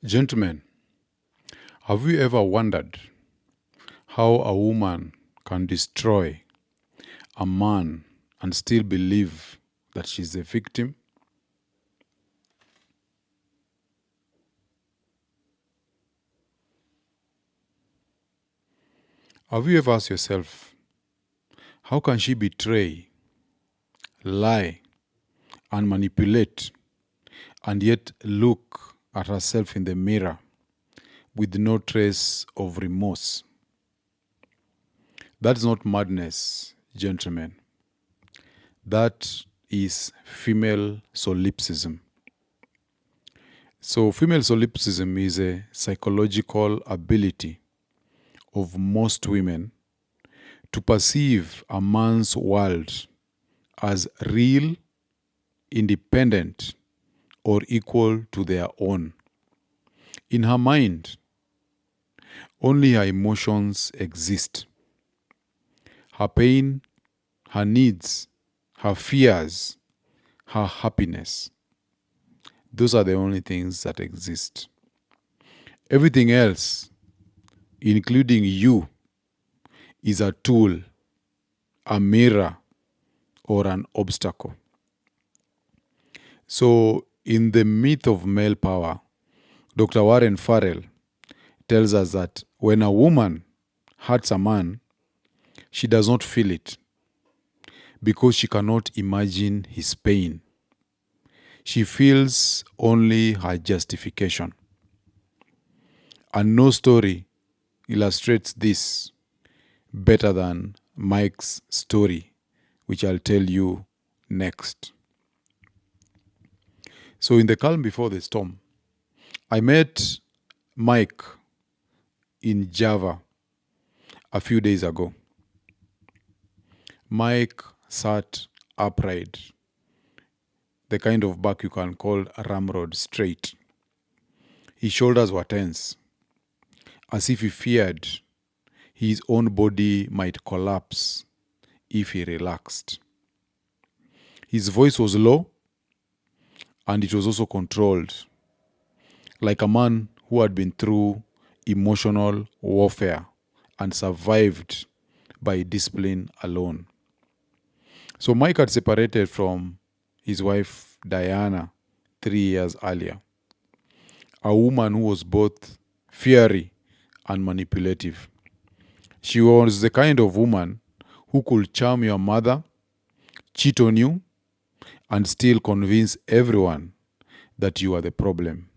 Gentlemen, have you ever wondered how a woman can destroy a man and still believe that she's a victim? Have you ever asked yourself, how can she betray, lie, and manipulate, and yet look at herself in the mirror with no trace of remorse? That's not madness, gentlemen. That is female solipsism. So, female solipsism is a psychological ability of most women to perceive a man's world as real, independent, or equal to their own. In her mind, only her emotions exist. Her pain, her needs, her fears, her happiness. Those are the only things that exist. Everything else, including you, is a tool, a mirror, or an obstacle. So, in the myth of male power, Dr. Warren Farrell tells us that when a woman hurts a man, she does not feel it because she cannot imagine his pain. She feels only her justification. And no story illustrates this better than Mike's story, which I'll tell you next. So, in the calm before the storm, I met Mike in Java a few days ago. Mike sat upright, the kind of back you can call a ramrod straight. His shoulders were tense, as if he feared his own body might collapse if he relaxed. His voice was low, and it was also controlled, like a man who had been through emotional warfare and survived by discipline alone. So Mike had separated from his wife Diana 3 years earlier, a woman who was both fiery and manipulative. She was the kind of woman who could charm your mother, cheat on you, and still convince everyone that you are the problem.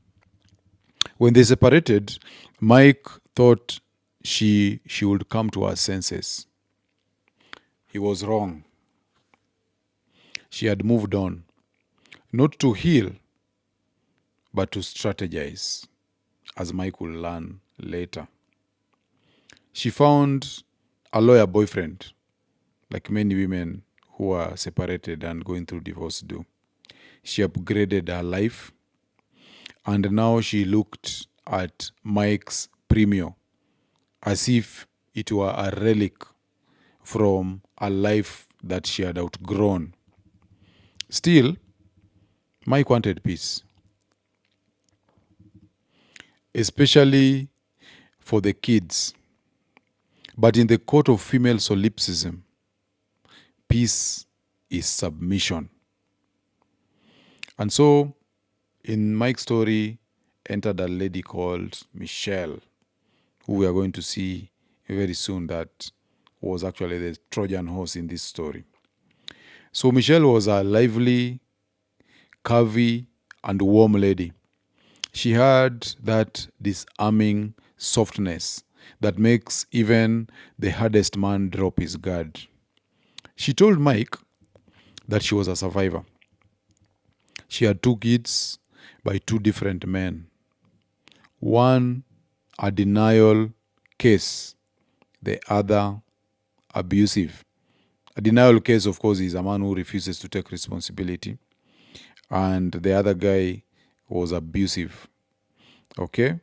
When they separated, Mike thought she would come to her senses. He was wrong. She had moved on, not to heal, but to strategize, as Mike will learn later. She found a lawyer boyfriend, like many women who are separated and going through divorce do. She upgraded her life, and now she looked at Mike's premio as if it were a relic from a life that she had outgrown. Still, Mike wanted peace, especially for the kids. But in the court of female solipsism, peace is submission. And so, in Mike's story, entered a lady called Michelle, who we are going to see very soon that was actually the Trojan horse in this story. So Michelle was a lively, curvy, and warm lady. She had that disarming softness that makes even the hardest man drop his guard. She told Mike that she was a survivor. She had 2 kids by 2 different men. One, a denial case, the other, abusive. A denial case, of course, is a man who refuses to take responsibility. And the other guy was abusive. Okay?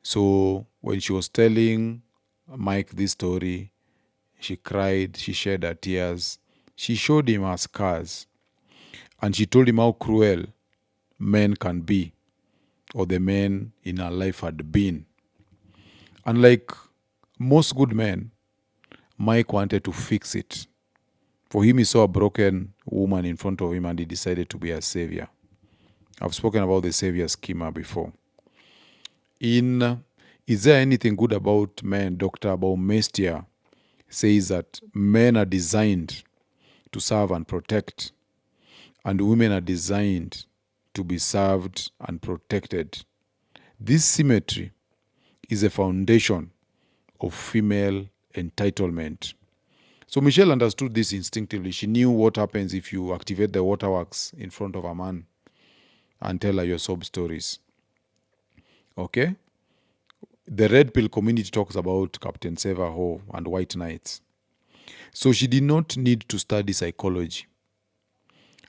So when she was telling Mike this story, she cried, she shed her tears. She showed him her scars. And she told him how cruel men can be or the men in her life had been. Unlike most good men, Mike wanted to fix it. For him, he saw a broken woman in front of him and he decided to be a savior. I've spoken about the savior schema before. In Is There Anything Good About Men? Dr. Baumeister says that men are designed to serve and protect, and women are designed to be served and protected. This symmetry is a foundation of female entitlement. So Michelle understood this instinctively. She knew what happens if you activate the waterworks in front of a man and tell her your sob stories. Okay? The red pill community talks about Captain Severho and white knights. So she did not need to study psychology.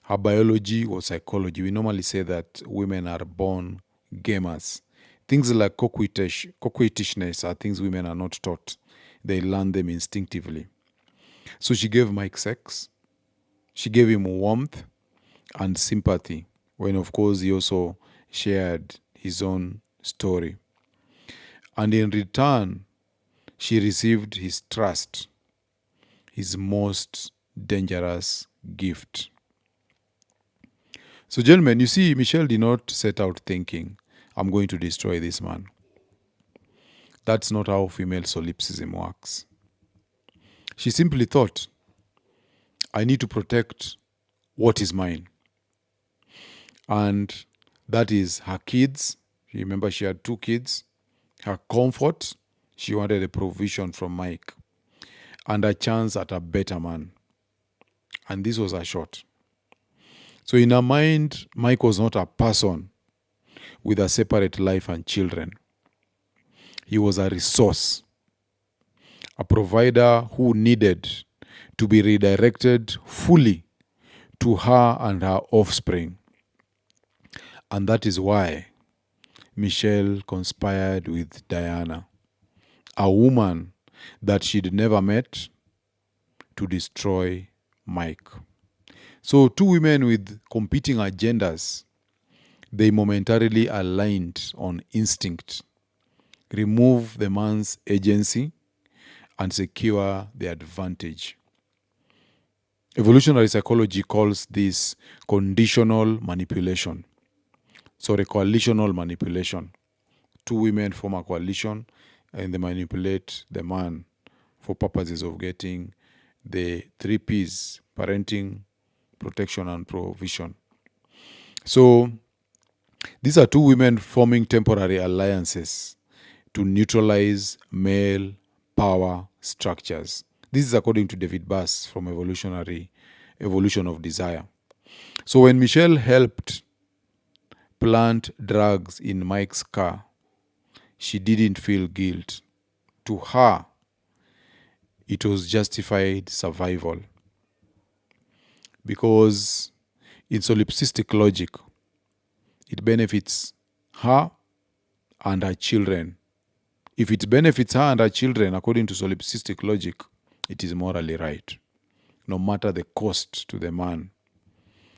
Her biology was psychology. We normally say that women are born gamers. Things like coquettishness are things women are not taught. They learn them instinctively. So she gave Mike sex. She gave him warmth and sympathy, when of course he also shared his own story. And in return, she received his trust, his most dangerous gift. So, gentlemen, you see, Michelle did not set out thinking, I'm going to destroy this man. That's not how female solipsism works. She simply thought, I need to protect what is mine. And that is her kids. Remember, she had 2 kids. Her comfort, she wanted a provision from Mike. And a chance at a better man. And this was her shot. So in her mind, Mike was not a person with a separate life and children. He was a resource, a provider who needed to be redirected fully to her and her offspring. And that is why Michelle conspired with Diana, a woman that she'd never met, to destroy Mike. So 2 women with competing agendas, they momentarily aligned on instinct, remove the man's agency, and secure the advantage. Evolutionary psychology calls this conditional manipulation. Sorry, coalitional manipulation. 2 women form a coalition and they manipulate the man for purposes of getting the 3 P's: parenting, protection, and provision. So these are 2 women forming temporary alliances to neutralize male power structures. This is according to David Bass from Evolution of Desire. So when Michelle helped plant drugs in Mike's car, she didn't feel guilt. To her, it was justified survival. Because in solipsistic logic, it benefits her and her children. If it benefits her and her children, according to solipsistic logic, it is morally right, no matter the cost to the man.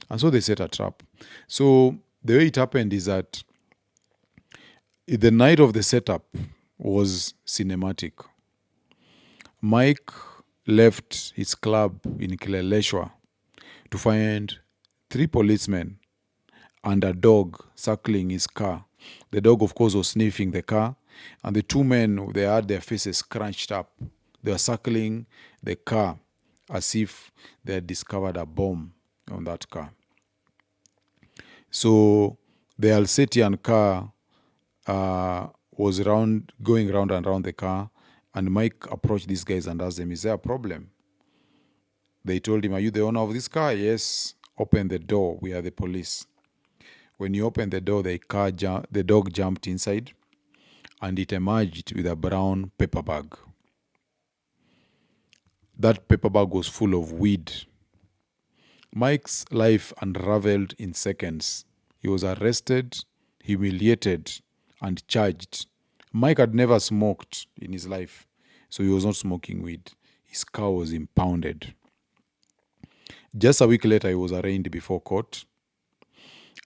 And so they set a trap. So the way it happened is that the night of the setup was cinematic. Mike left his club in Kileleshwa to find 3 policemen and a dog circling his car. The dog, of course, was sniffing the car, and the 2 men, they had their faces scrunched up. They were circling the car as if they had discovered a bomb on that car. So the Alsatian car was going round and round the car, and Mike approached these guys and asked them, is there a problem? They told him, are you the owner of this car? Yes. Open the door. We are the police. When you open the door, the dog jumped inside, and it emerged with a brown paper bag. That paper bag was full of weed. Mike's life unraveled in seconds. He was arrested, humiliated, and charged. Mike had never smoked in his life, so he was not smoking weed. His car was impounded. Just a week later, he was arraigned before court.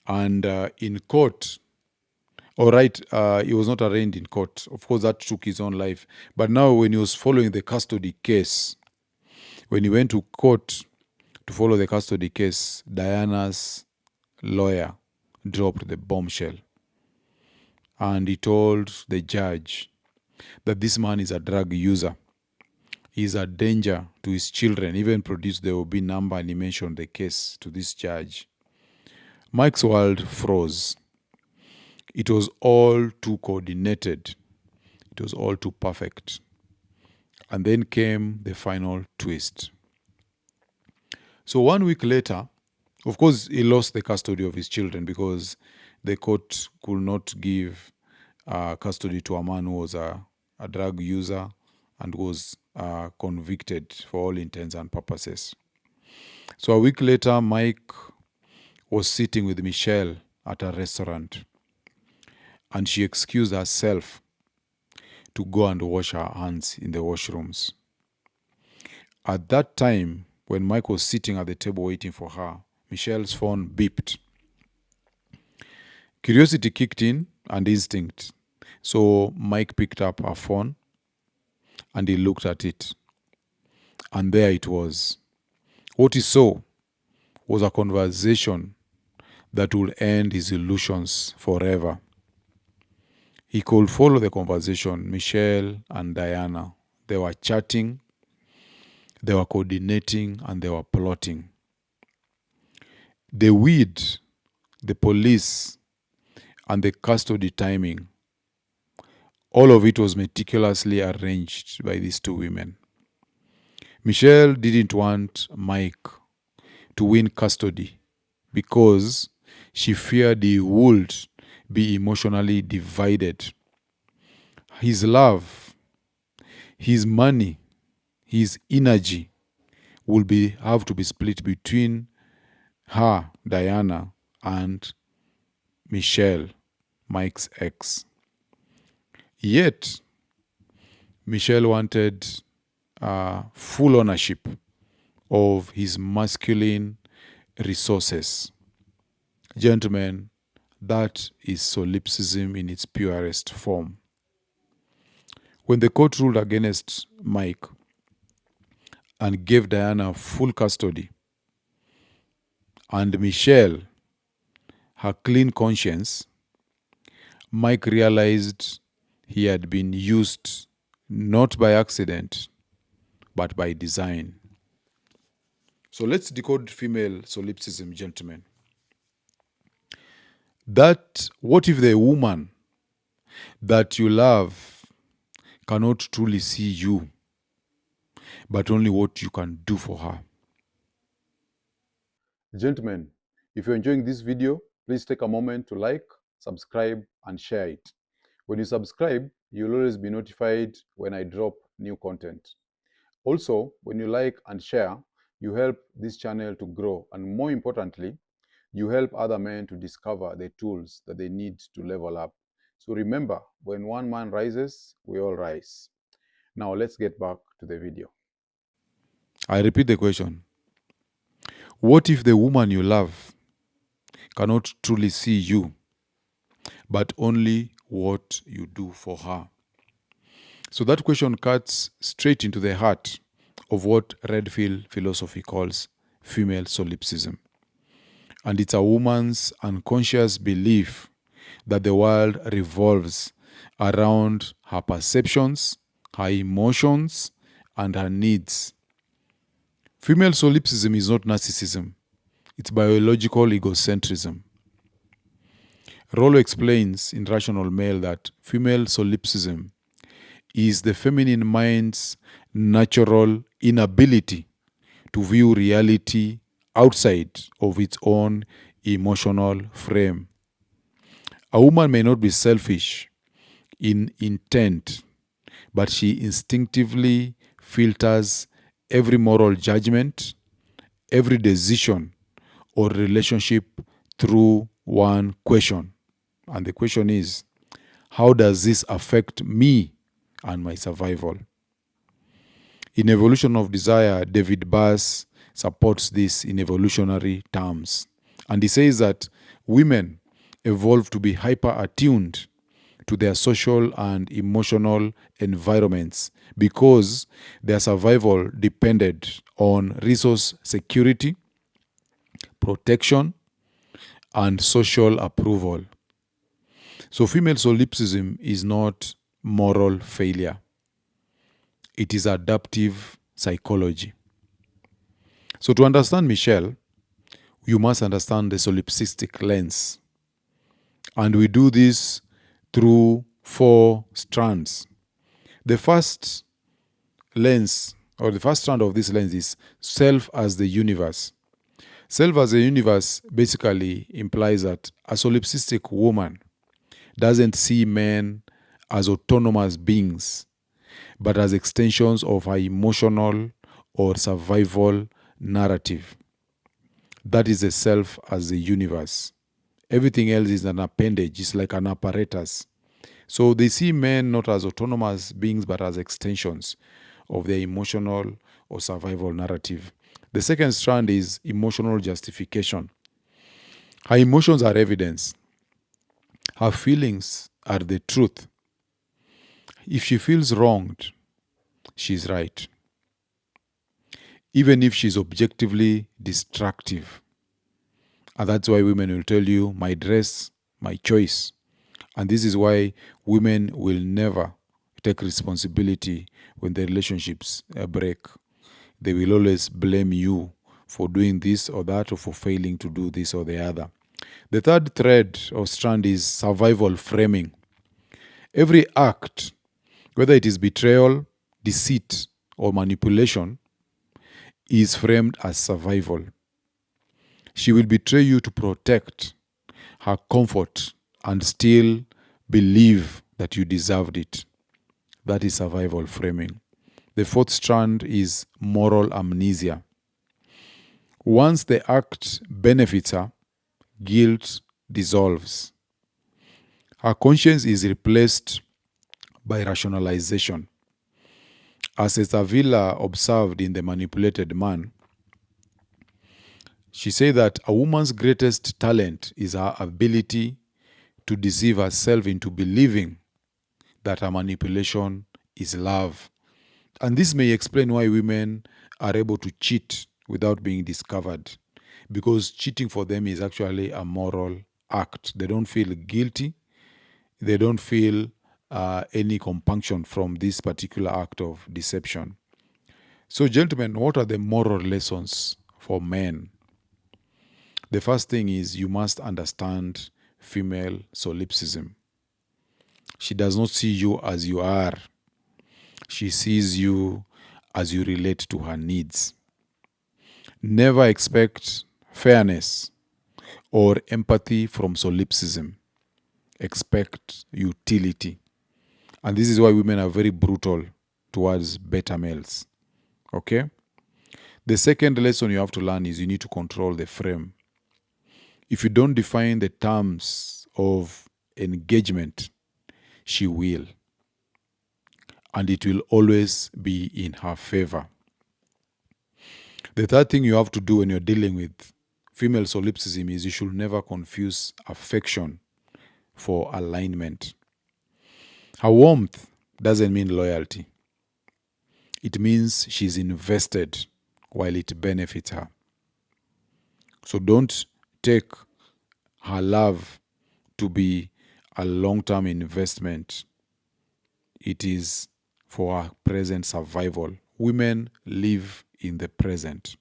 And in court, All right, he was not arraigned in court. Of course, that took his own life. But now, when he was following the custody case, when he went to court to follow the custody case, Diana's lawyer dropped the bombshell. And he told the judge that this man is a drug user. He's a danger to his children. Even produced the OB number and he mentioned the case to this judge. Mike's world froze. It was all too coordinated. It was all too perfect. And then came the final twist. So 1 week later, of course, he lost the custody of his children because the court could not give custody to a man who was a drug user and was convicted for all intents and purposes. So a week later, Mike was sitting with Michelle at a restaurant, and she excused herself to go and wash her hands in the washrooms. At that time, when Mike was sitting at the table waiting for her, Michelle's phone beeped. Curiosity kicked in and instinct. So Mike picked up her phone and he looked at it. And there it was. What he saw was a conversation that would end his illusions forever. He could follow the conversation, Michelle and Diana. They were chatting, they were coordinating, and they were plotting. The weed, the police, and the custody timing, all of it was meticulously arranged by these two women. Michelle didn't want Mike to win custody because she feared he would be emotionally divided. His love, his money, his energy will have to be split between her, Diana, and Michelle, Mike's ex. Yet, Michelle wanted full ownership of his masculine resources. Gentlemen, that is solipsism in its purest form. When the court ruled against Mike and gave Diana full custody, and Michelle her clean conscience, Mike realized he had been used not by accident, but by design. So let's decode female solipsism, gentlemen. That what if the woman that you love cannot truly see you, but only what you can do for her? Gentlemen, if you're enjoying this video, please take a moment to like, subscribe, and share it. When you subscribe, you'll always be notified when I drop new content. Also, when you like and share, you help this channel to grow, and more importantly, you help other men to discover the tools that they need to level up. So remember, when one man rises, we all rise. Now let's get back to the video. I repeat the question. What if the woman you love cannot truly see you, but only what you do for her? So that question cuts straight into the heart of what Redfield philosophy calls female solipsism. And it's a woman's unconscious belief that the world revolves around her perceptions, her emotions, and her needs. Female solipsism is not narcissism. It's biological egocentrism. Rollo explains in Rational Male that female solipsism is the feminine mind's natural inability to view reality outside of its own emotional frame. A woman may not be selfish in intent, but she instinctively filters every moral judgment, every decision or relationship through one question. And the question is, how does this affect me and my survival? In Evolution of Desire, David Bass supports this in evolutionary terms. And he says that women evolved to be hyper attuned to their social and emotional environments because their survival depended on resource security, protection, and social approval. So, female solipsism is not moral failure, it is adaptive psychology. So, to understand Michelle, you must understand the solipsistic lens. And we do this through 4 strands. The first lens, or the first strand of this lens, is self as the universe. Self as a universe basically implies that a solipsistic woman doesn't see men as autonomous beings, but as extensions of her emotional or survival narrative. That is the self as the universe. Everything else is an appendage, it's like an apparatus. So they see men not as autonomous beings, but as extensions of their emotional or survival narrative. The second strand is emotional justification. Her emotions are evidence. Her feelings are the truth. If she feels wronged, she's right. Even if she's objectively destructive. And that's why women will tell you, my dress, my choice. And this is why women will never take responsibility when the relationships break. They will always blame you for doing this or that, or for failing to do this or the other. The third thread or strand is survival framing. Every act, whether it is betrayal, deceit, or manipulation, is framed as survival. She will betray you to protect her comfort and still believe that you deserved it. That is survival framing. The fourth strand is moral amnesia. Once the act benefits her, guilt dissolves. Her conscience is replaced by rationalization. As Estavilla observed in The Manipulated Man, she said that a woman's greatest talent is her ability to deceive herself into believing that her manipulation is love. And this may explain why women are able to cheat without being discovered, because cheating for them is actually a moral act. They don't feel guilty. They don't feel any compunction from this particular act of deception. So, gentlemen, what are the moral lessons for men? The first thing is you must understand female solipsism. She does not see you as you are. She sees you as you relate to her needs. Never expect fairness or empathy from solipsism. Expect utility. And this is why women are very brutal towards beta males. Okay? The second lesson you have to learn is you need to control the frame. If you don't define the terms of engagement, she will. And it will always be in her favor. The third thing you have to do when you're dealing with female solipsism is you should never confuse affection for alignment. Her warmth doesn't mean loyalty. It means she's invested while it benefits her. So don't take her love to be a long-term investment. It is for her present survival. Women live in the present.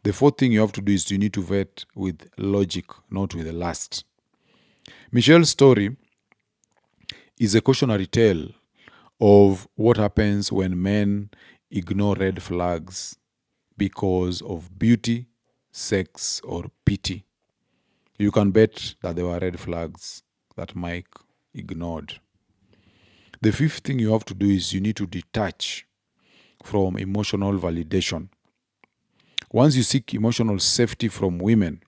The fourth thing you have to do is you need to vet with logic, not with lust. Michelle's story is a cautionary tale of what happens when men ignore red flags because of beauty, sex, or pity. You can bet that there were red flags that Mike ignored. The fifth thing you have to do is you need to detach from emotional validation. Once you seek emotional safety from women,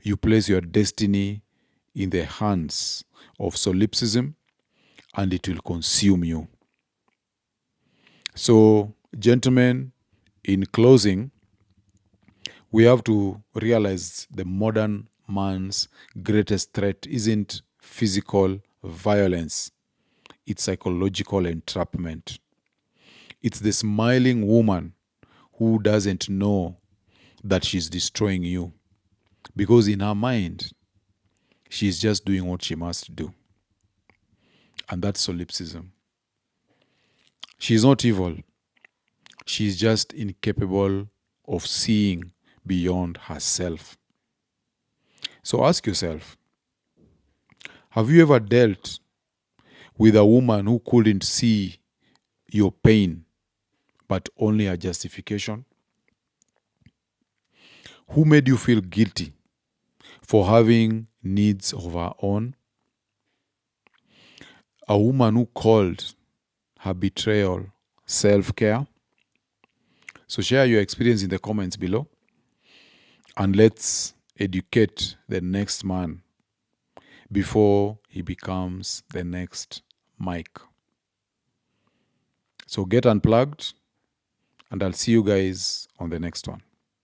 you place your destiny in the hands of solipsism and it will consume you. So, gentlemen, in closing, we have to realize the modern man's greatest threat isn't physical violence, it's psychological entrapment. It's the smiling woman who doesn't know that she's destroying you, because in her mind, she's just doing what she must do. And that's solipsism. She's not evil. She's just incapable of seeing beyond herself. So ask yourself, have you ever dealt with a woman who couldn't see your pain, but only a justification? Who made you feel guilty for having needs of her own? A woman who called her betrayal self-care? So share your experience in the comments below, and let's educate the next man before he becomes the next Mike. So get unplugged, and I'll see you guys on the next one.